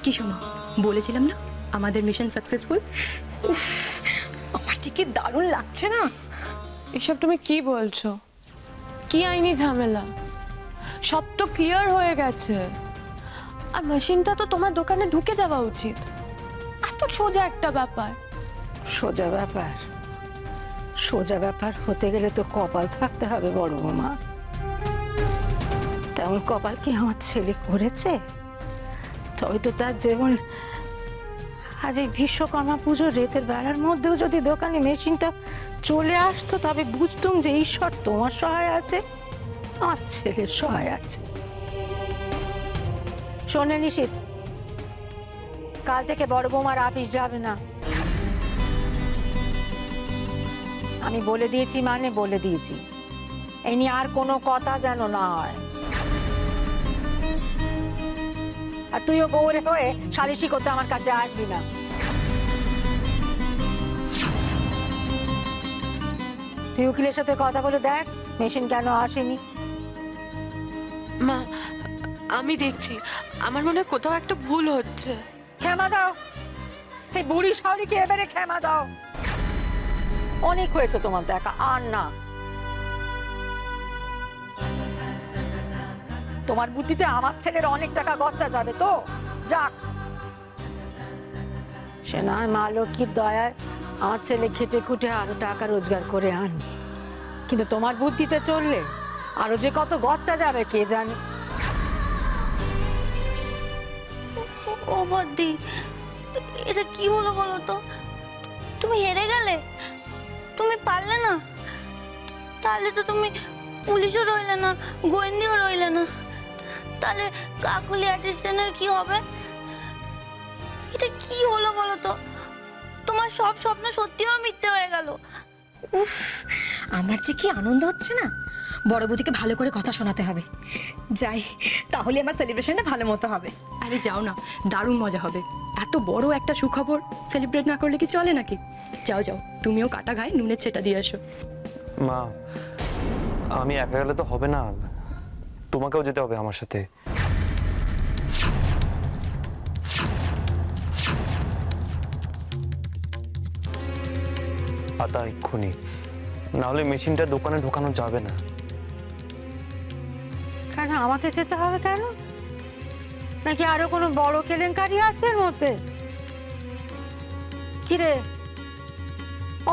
কি শোনো, বলেছিলাম না আমাদের মিশন সাকসেসফুল। উফ, আমার যে কি দারুণ লাগছে না। এসব তুমি কি বলছো? কি আইনি ঝামেলা? সব তো ক্লিয়ার হয়ে গেছে। আর মেশিনটা তো তোমার দোকানে ঢুকে যাওয়া উচিত। এত সোজা একটা ব্যাপার। সোজা ব্যাপার? সোজা ব্যাপার হতে গেলে তো কপাল থাকতে হবে বড় বৌমা। তেমন কপাল কি আমার ছেলে করেছে? তবে তো তার যেমন আজ এই বিশ্বকর্মা পুজোর রেতের বেলার মধ্যেও যদি দোকানে মেশিনটা চলে আসতো, তবে বুঝতুম যে ঈশ্বর তোমার সহায় আছে, আমার ছেলের সহায় আছে। শোনে নিশিত, কাল থেকে বড় বৌমার আপিস যাবে না। আমি বলে দিয়েছি মানে বলে দিয়েছি, এই নিয়ে আর কোনো কথা যেন না হয়। আর তুইও বউরে হয়ে সালিশি করতে আমার কাছে আসবি না। তুই উকিলের সাথে কথা বলে দেখ মেশিন কেন আসেনি। মা, আমি দেখছি, আমার মনে হয় কোথাও একটা ভুল হচ্ছে। ক্ষমা দাও, এই বুড়ি শাওরিকে এবারে ক্ষমা দাও। অনেক হয়েছে তোমার দেখা, আর না। তোমার বুদ্ধিতে আমার ছেলের অনেক টাকা গচ্চা যাবে তো যাক। সে না মা লক্ষ্মীর দয়ায় আমার ছেলে খেটে খুটে আরো টাকা রোজগার করে আন, কিন্তু তোমার বুদ্ধিতে চললে আরো যে কত গচ্চা যাবে কে জানে। ও বদ্দি, এটা কি হলো বলো তো? তুমি হেরে গেলে, তুমি পারলে না। তাহলে তো তুমি পুলিশও রইলে না, গোয়েন্দাও রইলে না। তাহলে কাকুলি অ্যাসিস্ট্যান্টের কি হবে? এটা কি হলো বলো তো? তোমার সব স্বপ্ন সত্যিও মিথ্যে হয়ে গেল। উফ, আমার যে কি আনন্দ হচ্ছে না। বড় বৌদিকে ভালো করে কথা শোনাতে হবে। যাই, তাহলে আমার সেলিব্রেশনটা ভালো মতো হবে। আরে যাও না, দারুণ মজা হবে। এত বড় একটা সুখবর সেলিব্রেট না করলে কি চলে নাকি? যাও যাও, তুমিও কাটা গায়ে নুনের ছেটা দিয়ে আসো। মা, আমি একা গেলে তো হবে না, তোমাকেও যেতে হবে আমার সাথে। আতা এক্ষুনি, নাহলে মেশিনটা দোকানে ঢোকানো যাবে না। কেন আমাকে যেতে হবে কেন? নাকি আরো কোনো বড় কেলেঙ্কারি আছে এর মধ্যে? কিরে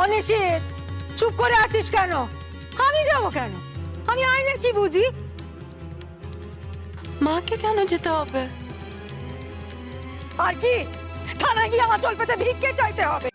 অনিশিত, চুপ করে আছিস কেন? আমি যাবো কেন? আমি আইনের কি বুঝি? মাকে কেন যেতে হবে? আর কি থানায় গিয়ে আঁচল পেতে ভিক্ষে চাইতে হবে?